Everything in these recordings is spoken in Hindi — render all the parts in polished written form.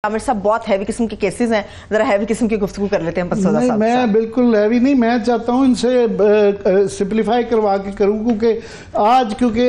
आमिर साहब, बहुत हैवी किस्म के केसेस हैं, जरा हैवी किस्म की गुफ्तगू कर लेते हैं पसोदा साहब। मैं बिल्कुल हैवी नहीं, मैं चाहता हूँ इनसे सिंप्लीफाई करवा के करूँ, क्योंकि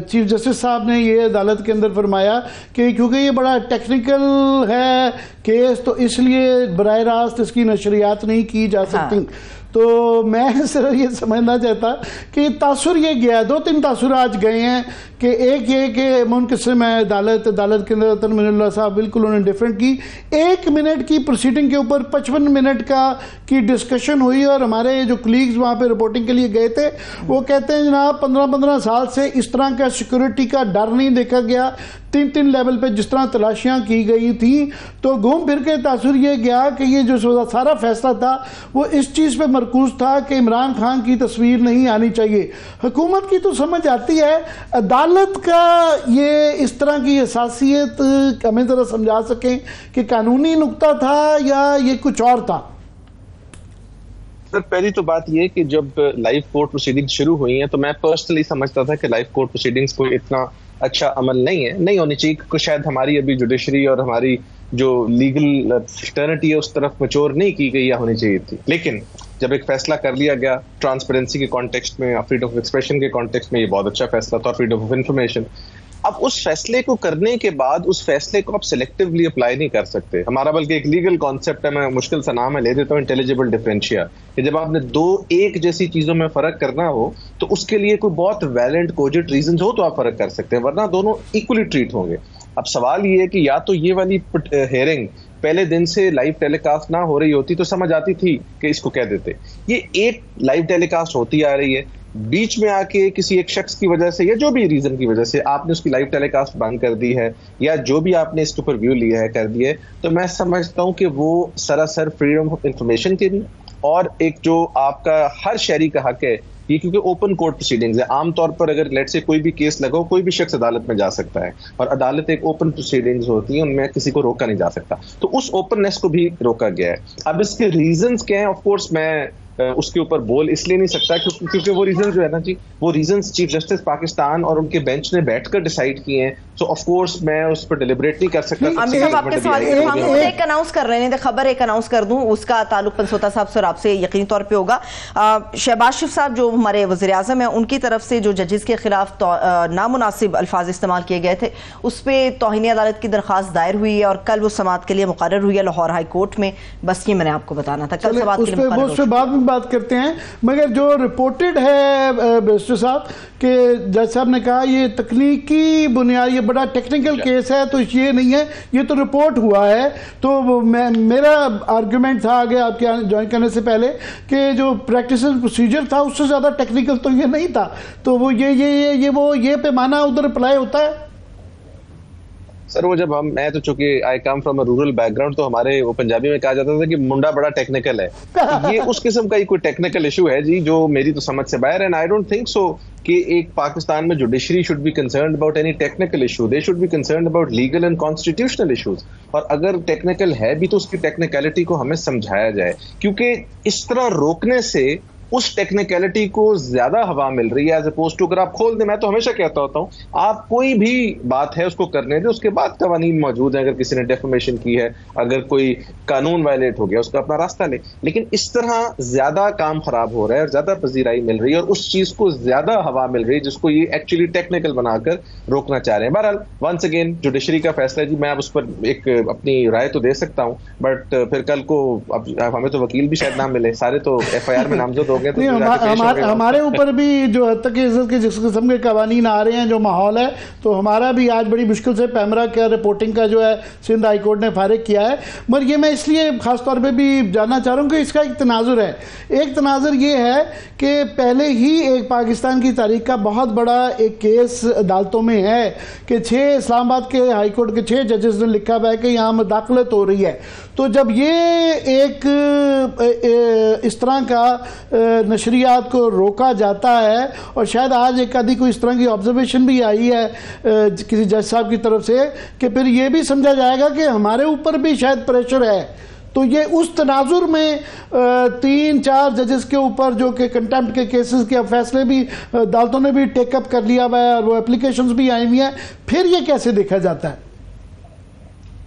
चीफ जस्टिस साहब ने ये अदालत के अंदर फरमाया कि क्योंकि ये बड़ा टेक्निकल है केस, तो इसलिए बराह रास्त इसकी नशरियात नहीं की जा सकती। तो मैं सिर्फ ये समझना चाहता कि तासुर ये गया, 2-3 तासुर आज गए हैं कि एक ये कि मुनक़सिम है अदालत के अंदर तनमीरुल्लाह साहब बिल्कुल उन्होंने डिफरेंट की। 1 मिनट की प्रोसीडिंग के ऊपर 55 मिनट की डिस्कशन हुई और हमारे जो कलीग्स वहाँ पे रिपोर्टिंग के लिए गए थे वो कहते हैं जनाब 15-15 साल से इस तरह का सिक्योरिटी का डर नहीं देखा गया। 3-3 लेवल पे जिस तरह तलाशियाँ की गई थी, तो घूम फिर के तासुर ये गया कि ये जो सारा फैसला था वो इस चीज़ पे मरकूज था कि इमरान खान की तस्वीर नहीं आनी चाहिए। हुकूमत की तो समझ आती है, अदालत का ये इस तरह की हसासियत हमें ज़रा समझा सकें कि कानूनी नुक्ता था या ये कुछ और था। सर, पहली तो बात ये कि जब लाइव कोर्ट प्रोसीडिंग शुरू हुई हैं तो मैं पर्सनली समझता था कि लाइव कोर्ट प्रोसीडिंग्स कोई इतना अच्छा अमल नहीं होनी चाहिए, क्योंकि शायद हमारी अभी जुडिशरी और हमारी जो लीगल फ्रेटर्निटी है उस तरफ मैच्योर नहीं की गई या होनी चाहिए थी। लेकिन जब एक फैसला कर लिया गया ट्रांसपेरेंसी के कॉन्टेक्स्ट में, फ्रीडम ऑफ एक्सप्रेशन के कॉन्टेक्स्ट में, ये बहुत अच्छा फैसला था, फ्रीडम ऑफ इंफॉर्मेशन। अब उस फैसले को करने के बाद उस फैसले को आप सिलेक्टिवली अप्लाई नहीं कर सकते। हमारा बल्कि एक लीगल कॉन्सेप्ट है, मैं मुश्किल सा नाम है ले देता हूँ, इंटेलिजिबल डिफरेंशिया, कि जब आपने 2 एक जैसी चीजों में फर्क करना हो तो उसके लिए कोई बहुत वैलिड कोजिट रीजन हो तो आप फर्क कर सकते हैं, वरना दोनों इक्वली ट्रीट होंगे। अब सवाल ये है कि या तो ये वाली हेयरिंग पहले दिन से लाइव टेलीकास्ट ना हो रही होती तो समझ आती थी कि इसको कह देते। ये एक लाइव टेलीकास्ट होती आ रही है, बीच में आके किसी एक शख्स की वजह से या जो भी रीजन की वजह से आपने उसकी लाइव टेलीकास्ट बंद कर दी है या जो भी आपने इसके ऊपर व्यू लिया है कर दिए, तो मैं समझता हूं कि वो सरासर फ्रीडम ऑफ इंफॉर्मेशन के भी और एक जो आपका हर शहरी का हक है ये, क्योंकि ओपन कोर्ट प्रोसीडिंग्स है। आमतौर पर अगर लेट से कोई भी केस लगा, कोई भी शख्स अदालत में जा सकता है और अदालत एक ओपन प्रोसीडिंग्स होती है, उनमें किसी को रोका नहीं जा सकता, तो उस ओपननेस को भी रोका गया है। अब इसके रीजंस क्या हैं, ऑफ कोर्स मैं उसके ऊपर बोल इसलिए नहीं सकता क्योंकि वो रीजन जो है ना जी, वो रीजंस चीफ जस्टिस पाकिस्तान और उनके बेंच ने बैठकर डिसाइड किए हैं। सो ऑफ कोर्स मैं उस पर डिलिब्रेट नहीं कर सकता। आपके सवाल एक अनाउंस कर रहे हैं, खबर एक अनाउंस कर दूं, उसका ताल्लुक पंसोता साहब से और आपसे यकीनी तौर पे होगा। शहबाज शरीफ साहब जो हमारे वज़ीर आज़म हैं, उनकी तरफ से जो जजेस के खिलाफ नामुनासिब अल्फाज इस्तेमाल किए गए थे उस पर तौहीन अदालत की दरख्वास्त दायर हुई है और कल वो समाअत के लिए मुकर्रर हुई है लाहौर हाई कोर्ट में। बस ये मैंने आपको बताना था, कल समाअत के लिए बात करते हैं। मगर जो रिपोर्टेड है बैरिस्टर साहब कि जज साहब ने कहा ये तकनीकी बुनियाद, ये बड़ा टेक्निकल केस है, तो ये नहीं है, ये तो रिपोर्ट हुआ है। तो मेरा आर्गुमेंट था आगे आपके ज्वाइन करने से पहले कि जो प्रैक्टिस प्रोसीजर था उससे ज़्यादा टेक्निकल तो ये नहीं था, तो वो ये पैमाना उधर अप्लाई होता है। सर वो जब मैं तो चूंकि I come from a rural background, तो हमारे वो पंजाबी में कहा जाता था कि मुंडा बड़ा टेक्निकल है। ये उस किस्म का ही कोई टेक्निकल इशू है जी जो मेरी तो समझ से बाहर है। And I don't think so कि एक पाकिस्तान में judiciary should be concerned about any technical issue, they should be concerned about legal and constitutional issues. और अगर टेक्निकल है भी तो उसकी टेक्निकलिटी को हमें समझाया जाए, क्योंकि इस तरह रोकने से उस टेक्निकलिटी को ज्यादा हवा मिल रही है एज अपोज टू अगर आप खोल दें। मैं तो हमेशा कहता होता हूँ आप कोई भी बात है उसको करने दें, उसके बाद कवानीन मौजूद है। अगर किसी ने डेफमेशन की है, अगर कोई कानून वायलेट हो गया, उसका अपना रास्ता ले। लेकिन इस तरह ज्यादा काम खराब हो रहा है और ज्यादा पजीराई मिल रही है और उस चीज को ज्यादा हवा मिल रही है जिसको ये एक्चुअली टेक्निकल बनाकर रोकना चाह रहे हैं। बहरहाल वंस अगेन जुडिशरी का फैसला जी, मैं अब उस पर एक अपनी राय तो दे सकता हूँ, बट फिर कल को अब हमें तो वकील भी शायद ना मिले, सारे तो FIR में नामजद हो गए। तो हमारे ऊपर भी जो हद तक इज्जत के जिस किस्म के कवानीन आ रहे हैं, जो माहौल है, तो हमारा भी आज बड़ी मुश्किल से पैमरा का रिपोर्टिंग का जो है सिंध हाई कोर्ट ने फारिग किया है। मगर ये मैं इसलिए खास तौर पे भी जानना चाह रहा हूँ कि इसका एक तनाजुर है। एक तनाजुर ये है कि पहले ही एक पाकिस्तान की तारीख का बहुत बड़ा एक केस अदालतों में है कि 6 इस्लामाबाद के हाई कोर्ट के 6 जजेस ने लिखा हुआ है कि यहाँ मुदाखलत हो रही है। तो जब ये एक इस तरह का नशरियात को रोका जाता है, और शायद आज एक आधी कोई इस तरह की ऑब्जर्वेशन भी आई है किसी जज साहब की तरफ से कि फिर ये भी समझा जाएगा कि हमारे ऊपर भी शायद प्रेशर है, तो ये उस तनाजुर में 3-4 जजेस के ऊपर जो कि कंटेम्प्ट के केसेस के फैसले भी अदालतों ने भी टेकअप कर लिया हुआ है और वो एप्लीकेशंस भी आई हुई हैं, फिर ये कैसे देखा जाता है?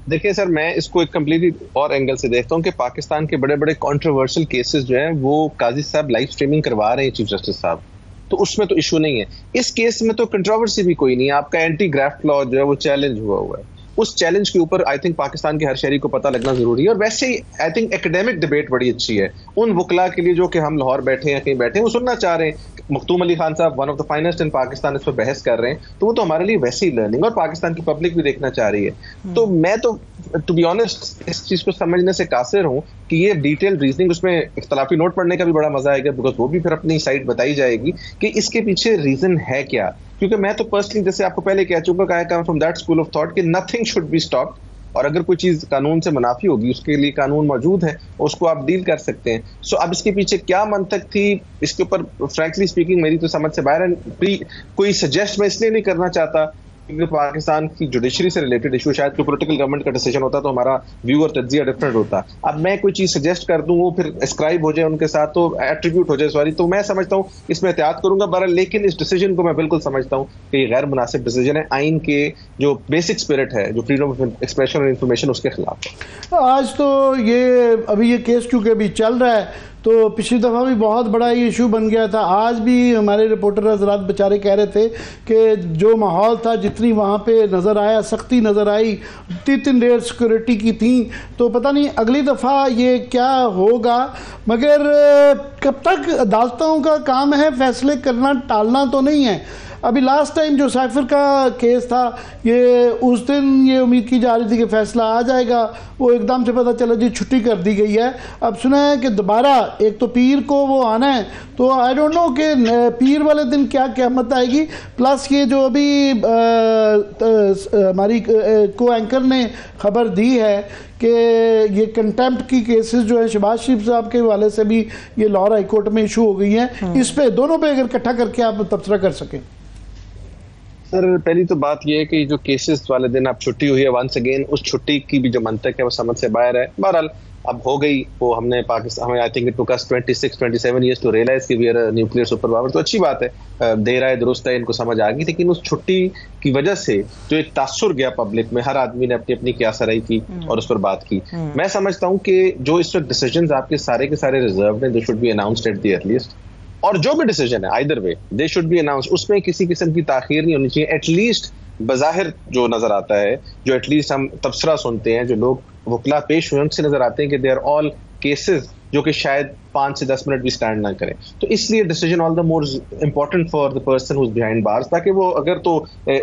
देखिए सर, मैं इसको एक कम्प्लीटली और एंगल से देखता हूँ कि पाकिस्तान के बड़े बड़े कंट्रोवर्शियल केसेस जो हैं वो काजी साहब लाइव स्ट्रीमिंग करवा रहे हैं चीफ जस्टिस साहब, तो उसमें तो इशू नहीं है। इस केस में तो कंट्रोवर्सी भी कोई नहीं है। आपका एंटी ग्राफ्ट लॉ जो है वो चैलेंज हुआ है। उस चैलेंज के ऊपर आई थिंक पाकिस्तान के हर शहरी को पता लगना जरूरी है। और वैसे ही आई थिंक एकेडमिक डिबेट बड़ी अच्छी है उन वकला के लिए जो कि हम लाहौर बैठे हैं, कहीं बैठे हैं, वो सुनना चाह रहे हैं। मखतूम अली खान साहब वन ऑफ द फाइनेस्ट इन पाकिस्तान इस पर बहस कर रहे हैं, तो वो तो हमारे लिए वैसे ही लर्निंग, और पाकिस्तान की पब्लिक भी देखना चाह रही है। तो मैं तो टू बी ऑनेस्ट इस चीज को समझने से कासिर हूं कि ये डिटेल रीजनिंग, उसमें इख्तलाफी नोट पढ़ने का भी बड़ा मजा आएगा, बिकॉज वो भी फिर अपनी साइड बताई जाएगी कि इसके पीछे रीजन है क्या। क्योंकि मैं तो पर्सनली, जैसे आपको पहले कह चुका, I come from that school of thought कि नथिंग शुड बी स्टॉप्ड, और अगर कोई चीज कानून से मुनाफी होगी उसके लिए कानून मौजूद है, उसको आप डील कर सकते हैं। सो अब इसके पीछे क्या मंतक थी, इसके ऊपर फ्रैंकली स्पीकिंग मेरी तो समझ से बाहर है। कोई सजेस्ट मैं इसलिए नहीं करना चाहता क्योंकि पाकिस्तान की जुडिशरी से रिलेटेड इशू, शायद कोई पॉलिटिकल गवर्नमेंट का डिसीजन होता तो हमारा व्यू और तज्जिया डिफरेंट होता। अब मैं कोई चीज सजेस्ट कर दूं, वो फिर एस्क्राइब हो जाए उनके साथ, तो एट्रीब्यूट हो जाए सॉरी, तो मैं समझता हूं इसमें एहतियात करूंगा बहरहाल। लेकिन इस डिसीजन को मैं बिल्कुल समझता हूं कि ये गैर मुनासिब डिसीजन है, आइन के जो बेसिक स्पिरिट है, जो फ्रीडम ऑफ एक्सप्रेशन और इंफॉर्मेशन, उसके खिलाफ। आज तो ये अभी ये केस चूंकि अभी चल रहा है, तो पिछली दफ़ा भी बहुत बड़ा ये इशू बन गया था। आज भी हमारे रिपोर्टर हजरात बेचारे कह रहे थे कि जो माहौल था, जितनी वहाँ पे नज़र आया, सख्ती नज़र आई, 3 लेयर सिक्योरिटी की थी, तो पता नहीं अगली दफ़ा ये क्या होगा। मगर कब तक अदालतों का काम है फैसले करना, टालना तो नहीं है। अभी लास्ट टाइम जो साइफर का केस था, ये उस दिन ये उम्मीद की जा रही थी कि फैसला आ जाएगा, वो एकदम से पता चला जी छुट्टी कर दी गई है। अब सुना है कि दोबारा एक तो पीर को वो आना है, तो आई डोंट नो कि पीर वाले दिन क्या क़यामत आएगी। प्लस ये जो अभी हमारी को एंकर ने खबर दी है कि ये कंटेम्प्ट की केसेस जो है शहबाज शरीफ साहब के हवाले से भी ये लाहौर हाई कोर्ट में इशू हो गई हैं, इस पे दोनों पे अगर इकट्ठा करके आप तबसरा कर सकें। सर, पहली तो बात यह है कि जो केसेस वाले दिन आप छुट्टी हुई है, वंस अगेन उस छुट्टी की भी जो मंतक है वो समझ से बाहर है। बहरहाल अब हो गई वो, हमने पाकिस्तान, हमें I think it took us 26-27 years to realize कि we are nuclear super power. तो अच्छी बात है, देर आए दुरुस्त है, इनको समझ आ गई। लेकिन उस छुट्टी की वजह से जो एक तासुर गया पब्लिक में, हर आदमी ने अपनी अपनी क्यासराई की और उस पर बात की। मैं समझता हूँ कि जो इस वक्त डिसीजन आपके सारे के सारे रिजर्व हैं, they should be announced at the earliest, और जो भी डिसीजन है either way they should be announced, उसमें किसी किस्म की ताखीर नहीं होनी चाहिए। एटलीस्ट बज़ाहिर जो नजर आता है, जो एटलीस्ट हम तबसरा सुनते हैं, जो लोग वकला पेश हुए उनसे नजर आते हैं कि दे आर ऑल केसेस जो कि शायद 5 से 10 मिनट भी स्टैंड ना करें। तो इसलिए decision all the more important for the person who is behind bars, ताकि वो अगर तो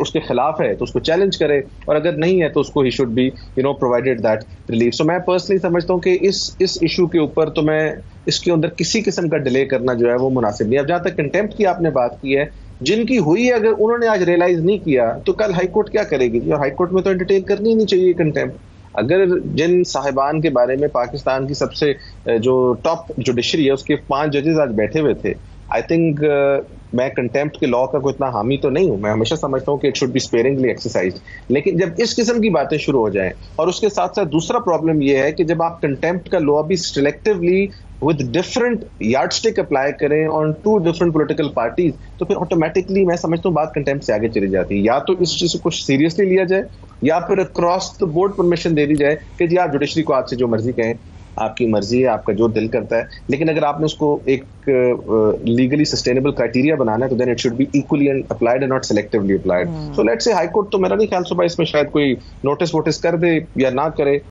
उसके खिलाफ है तो उसको चैलेंज करे, और अगर नहीं है तो उसको ही should be provided that relief. So मैं पर्सनली समझता हूँ कि इस इशू के ऊपर तो मैं इसके अंदर किसी किस्म का डिले करना जो है वो मुनासिब नहीं। अब जहां तक कंटेम्प्ट की आपने बात की है, जिनकी हुई है, अगर उन्होंने आज रियलाइज नहीं किया तो कल हाईकोर्ट क्या करेगी? और हाईकोर्ट में तो एंटरटेन करनी ही नहीं चाहिए कंटेम्प्ट। अगर जिन साहिबान के बारे में पाकिस्तान की सबसे जो टॉप जुडिशरी है उसके 5 जजेस आज बैठे हुए थे, आई थिंक मैं कंटेम्प्ट के लॉ का कोई इतना हामी तो नहीं हूं। मैं हमेशा समझता हूं कि इट शुड बी स्पेयरिंगली एक्सरसाइज। लेकिन जब इस किस्म की बातें शुरू हो जाएं, और उसके साथ साथ दूसरा प्रॉब्लम यह है कि जब आप कंटेम्प्ट का लॉ भी selectively with different yardstick apply करें ऑन 2 डिफरेंट पॉलिटिकल पार्टीज, तो फिर ऑटोमेटिकली मैं समझता हूँ बात कंटेम्प्ट से आगे चली जाती है। या तो इस चीज को सीरियसली लिया जाए, या फिर अक्रॉस द बोर्ड परमिशन दे दी जाए कि जी आप जुडिशरी को आपसे जो मर्जी कहें, आपकी मर्जी है, आपका जो दिल करता है। लेकिन अगर आपने उसको एक लीगली सस्टेनेबल क्राइटेरिया बनाना है, तो then it should be equally applied and not selectively applied. So let's say high court तो मेरा नहीं ख्याल सुबह इसमें शायद कोई नोटिस वोटिस कर दे या ना करे,